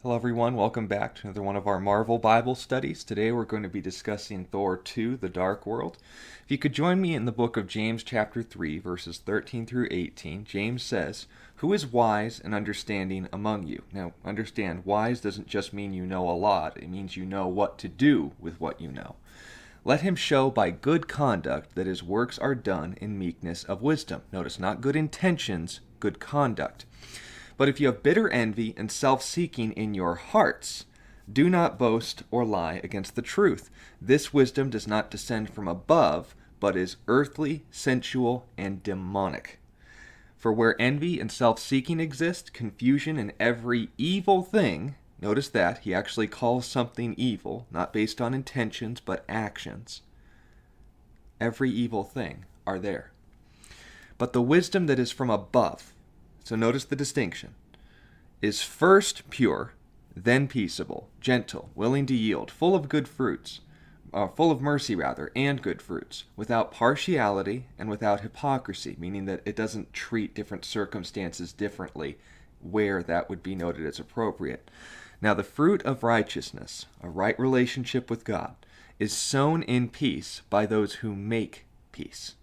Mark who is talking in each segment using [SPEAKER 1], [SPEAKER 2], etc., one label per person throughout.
[SPEAKER 1] Hello, everyone. Welcome back to another one of our Marvel Bible studies. Today we're going to be discussing Thor 2, The Dark World. If you could join me in the book of James, chapter 3, verses 13 through 18, James says, "Who is wise and understanding among you?" Now, understand, wise doesn't just mean you know a lot. It means you know what to do with what you know. "Let him show by good conduct that his works are done in meekness of wisdom." Notice, not good intentions, good conduct. "But if you have bitter envy and self-seeking in your hearts, do not boast or lie against the truth. This wisdom does not descend from above, but is earthly, sensual, and demonic. For where envy and self-seeking exist, confusion and every evil thing," notice that, he actually calls something evil, not based on intentions, but actions. Every evil thing are there. "But the wisdom that is from above," so notice the distinction, "is first pure, then peaceable, gentle, willing to yield, full of good fruits, full of mercy rather, and good fruits, without partiality and without hypocrisy," meaning that it doesn't treat different circumstances differently where that would be noted as appropriate. "Now the fruit of righteousness, a right relationship with God, is sown in peace by those who make peace."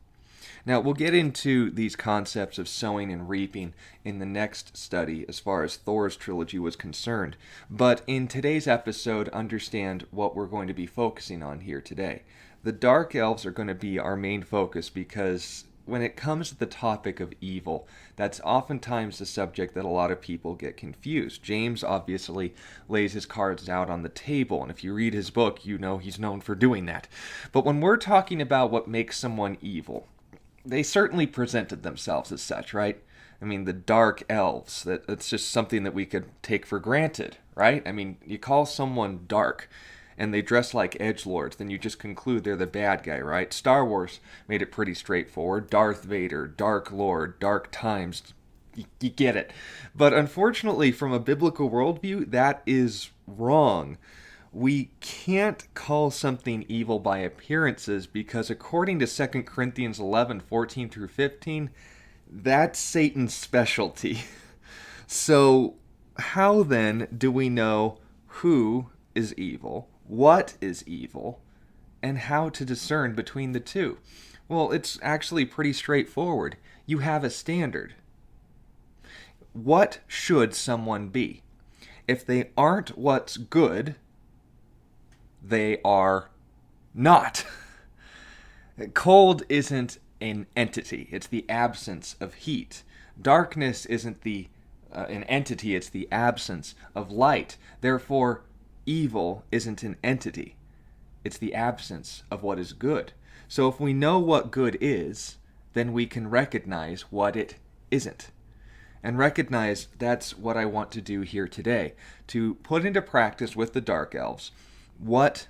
[SPEAKER 1] Now, we'll get into these concepts of sowing and reaping in the next study as far as Thor's trilogy was concerned. But in today's episode, understand what we're going to be focusing on here today. The Dark Elves are going to be our main focus because when it comes to the topic of evil, that's oftentimes the subject that a lot of people get confused. James obviously lays his cards out on the table, and if you read his book, you know he's known for doing that. But when we're talking about what makes someone evil, they certainly presented themselves as such, right? I mean, the Dark Elves, that's just something that we could take for granted, right? I mean, you call someone dark and they dress like edgelords, then you just conclude they're the bad guy, right? Star Wars made it pretty straightforward. Darth Vader, Dark Lord, Dark Times, you get it. But unfortunately, from a biblical worldview, that is wrong. We can't call something evil by appearances because according to 2 Corinthians 11:14 through 15, that's Satan's specialty. So how then do we know who is evil, what is evil, and how to discern between the two? Well, it's actually pretty straightforward. You have a standard. What should someone be? If they aren't what's good, they are not. Cold isn't an entity, it's the absence of heat. Darkness isn't an entity, it's the absence of light. Therefore, evil isn't an entity, it's the absence of what is good. So if we know what good is, then we can recognize what it isn't. And recognize that's what I want to do here today, to put into practice with the Dark Elves what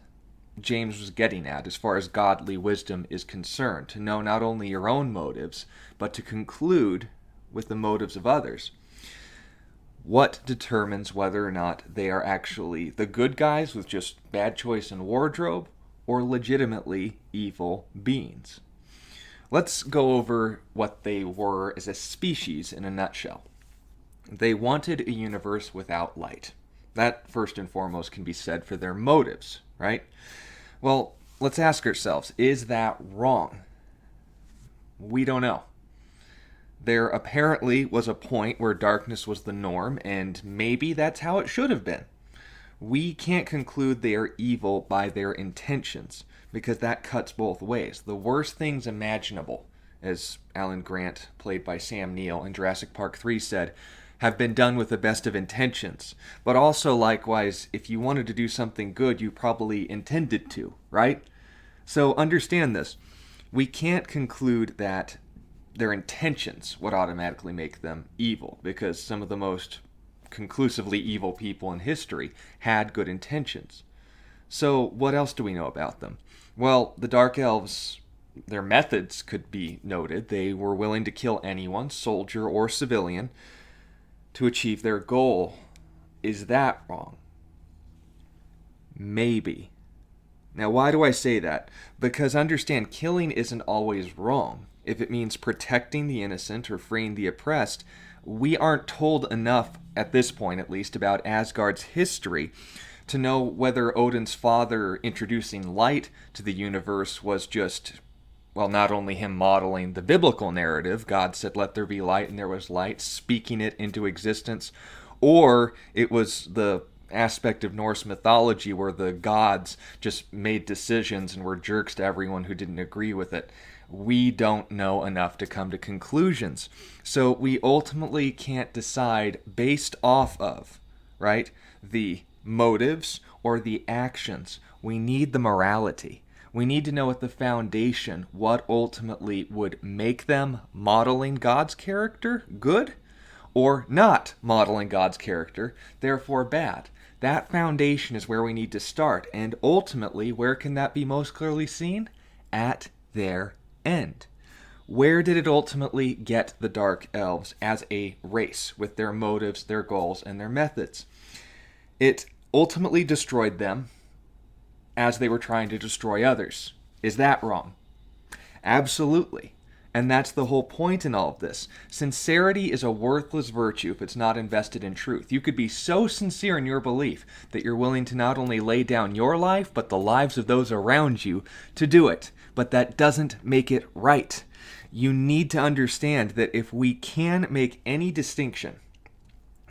[SPEAKER 1] James was getting at as far as godly wisdom is concerned, to know not only your own motives, but to conclude with the motives of others. What determines whether or not they are actually the good guys with just bad choice in wardrobe, or legitimately evil beings? Let's go over what they were as a species in a nutshell. They wanted a universe without light. That, first and foremost, can be said for their motives, right? Well, let's ask ourselves, is that wrong? We don't know. There apparently was a point where darkness was the norm, and maybe that's how it should have been. We can't conclude they are evil by their intentions, because that cuts both ways. The worst things imaginable, as Alan Grant, played by Sam Neill in Jurassic Park 3, said, have been done with the best of intentions. But also, likewise, if you wanted to do something good, you probably intended to, right? So understand this. We can't conclude that their intentions would automatically make them evil, because some of the most conclusively evil people in history had good intentions. So what else do we know about them? Well, the Dark Elves, their methods could be noted. They were willing to kill anyone, soldier or civilian, to achieve their goal. Is that wrong? Maybe. Now, why do I say that? Because understand, killing isn't always wrong. If it means protecting the innocent or freeing the oppressed, We aren't told enough, at this point at least, about Asgard's history to know whether Odin's father introducing light to the universe was just, well, not only him modeling the biblical narrative, God said, "Let there be light," and there was light, speaking it into existence, or it was the aspect of Norse mythology where the gods just made decisions and were jerks to everyone who didn't agree with it. We don't know enough to come to conclusions. So we ultimately can't decide based off of, right, the motives or the actions. We need the morality. We need to know at the foundation what ultimately would make them modeling God's character good or not modeling God's character, therefore bad. That foundation is where we need to start. And ultimately, where can that be most clearly seen? At their end. Where did it ultimately get the Dark Elves as a race with their motives, their goals, and their methods? It ultimately destroyed them as they were trying to destroy others. Is that wrong? Absolutely. And that's the whole point in all of this. Sincerity is a worthless virtue if it's not invested in truth. You could be so sincere in your belief that you're willing to not only lay down your life, but the lives of those around you to do it. But that doesn't make it right. You need to understand that if we can make any distinction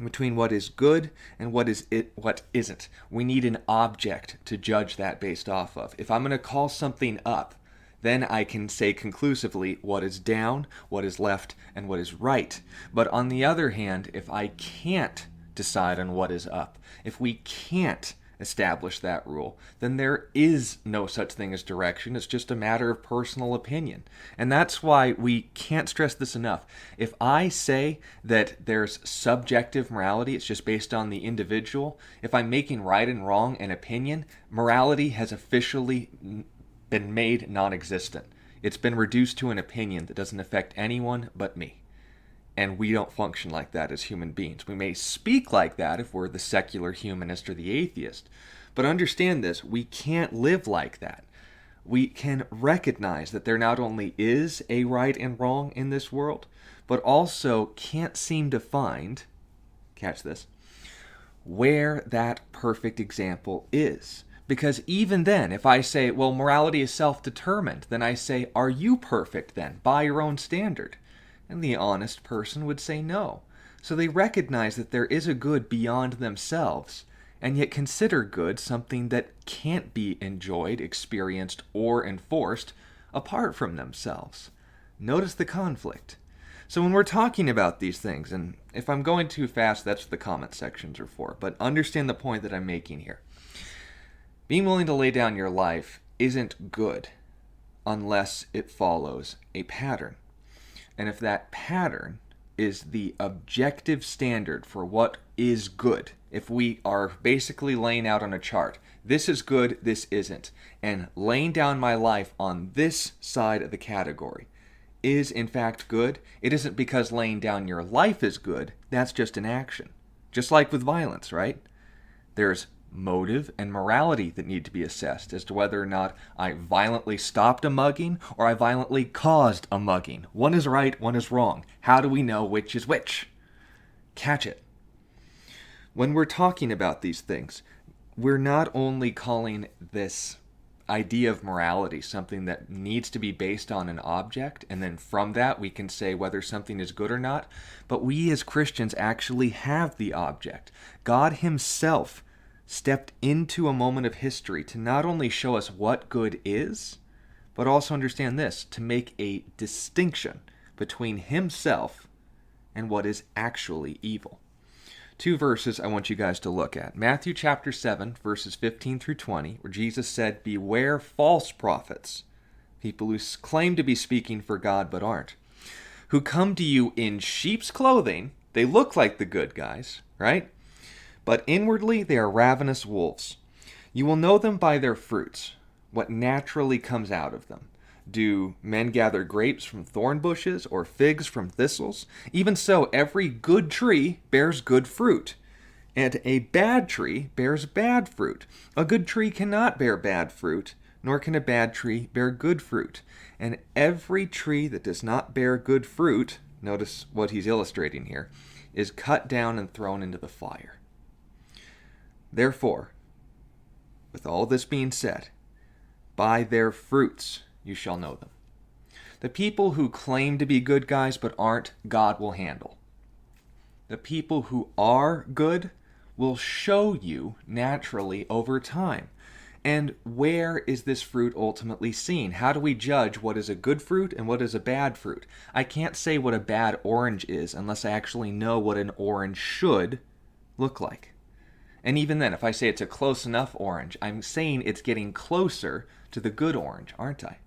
[SPEAKER 1] between what is good and what isn't, we need an object to judge that based off of. If I'm going to call something up, then I can say conclusively what is down, what is left, and what is right. But on the other hand, if I can't decide on what is up, if we can't establish that rule, then there is no such thing as direction. It's just a matter of personal opinion. And that's why we can't stress this enough. If I say that there's subjective morality, it's just based on the individual, if I'm making right and wrong an opinion, morality has officially been made non-existent. It's been reduced to an opinion that doesn't affect anyone but me. And we don't function like that as human beings. We may speak like that if we're the secular humanist or the atheist. But understand this, we can't live like that. We can recognize that there not only is a right and wrong in this world, but also can't seem to find, catch this, where that perfect example is. Because even then, if I say, well, morality is self-determined, then I say, are you perfect then, by your own standard? And the honest person would say no. So they recognize that there is a good beyond themselves, and yet consider good something that can't be enjoyed, experienced, or enforced apart from themselves. Notice the conflict. So when we're talking about these things, and if I'm going too fast, that's what the comment sections are for, but understand the point that I'm making here. Being willing to lay down your life isn't good unless it follows a pattern. And if that pattern is the objective standard for what is good, if we are basically laying out on a chart, this is good, this isn't, and laying down my life on this side of the category is in fact good, it isn't because laying down your life is good, that's just an action. Just like with violence, right? There's motive and morality that need to be assessed as to whether or not I violently stopped a mugging or I violently caused a mugging. One is right, one is wrong. How do we know which is which? Catch it. When we're talking about these things, we're not only calling this idea of morality something that needs to be based on an object, and then from that we can say whether something is good or not, but we as Christians actually have the object. God himself stepped into a moment of history to not only show us what good is, but also understand this, to make a distinction between himself and what is actually evil. Two verses I want you guys to look at. Matthew chapter 7, verses 15 through 20, where Jesus said, "Beware false prophets," people who claim to be speaking for God but aren't, "who come to you in sheep's clothing." They look like the good guys, right? "But inwardly they are ravenous wolves. You will know them by their fruits, what naturally comes out of them. Do men gather grapes from thorn bushes or figs from thistles? Even so, every good tree bears good fruit, and a bad tree bears bad fruit. A good tree cannot bear bad fruit, nor can a bad tree bear good fruit. And every tree that does not bear good fruit notice what he's illustrating here, is cut down and thrown into the fire. Therefore, with all this being said, by their fruits you shall know them. The people who claim to be good guys but aren't, God will handle. The people who are good will show you naturally over time. And where is this fruit ultimately seen? How do we judge what is a good fruit and what is a bad fruit? I can't say what a bad orange is unless I actually know what an orange should look like. And even then, if I say it's a close enough orange, I'm saying it's getting closer to the good orange, aren't I?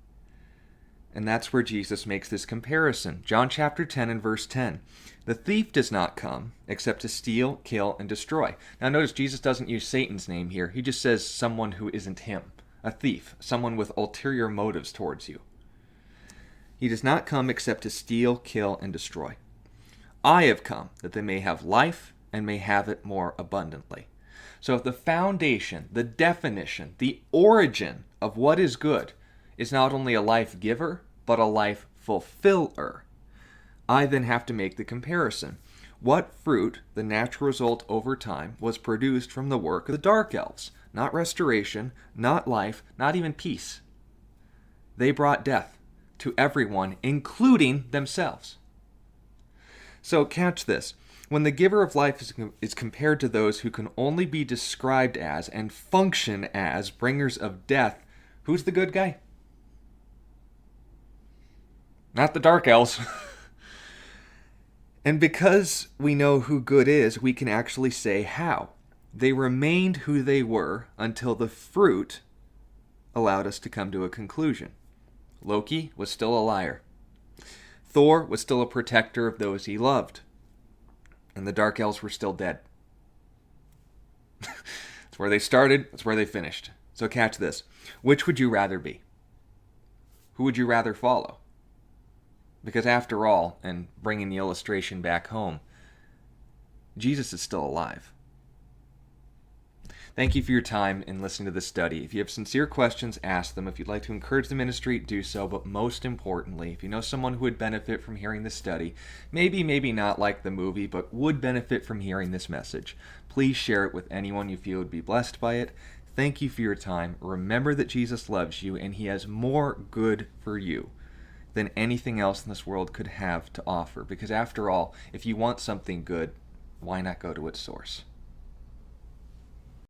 [SPEAKER 1] And that's where Jesus makes this comparison. John chapter 10 and verse 10. The thief does not come except to steal, kill, and destroy. Now notice Jesus doesn't use Satan's name here. He just says someone who isn't him. A thief. Someone with ulterior motives towards you. He does not come except to steal, kill, and destroy. I have come that they may have life and may have it more abundantly. So if the foundation, the definition, the origin of what is good is not only a life giver, but a life fulfiller, I then have to make the comparison. What fruit, the natural result over time, was produced from the work of the Dark Elves? Not restoration, not life, not even peace. They brought death to everyone, including themselves. So catch this. When the giver of life is compared to those who can only be described as and function as bringers of death, who's the good guy? Not the Dark Elves. And because we know who good is, we can actually say how. They remained who they were until the fruit allowed us to come to a conclusion. Loki was still a liar. Thor was still a protector of those he loved. And the Dark Elves were still dead. That's where they started, that's where they finished. So catch this. Which would you rather be? Who would you rather follow? Because after all, and bringing the illustration back home, Jesus is still alive. Thank you for your time in listening to this study. If you have sincere questions, ask them. If you'd like to encourage the ministry, do so. But most importantly, if you know someone who would benefit from hearing this study, maybe not like the movie, but would benefit from hearing this message, please share it with anyone you feel would be blessed by it. Thank you for your time. Remember that Jesus loves you, and he has more good for you than anything else in this world could have to offer. Because after all, if you want something good, why not go to its source?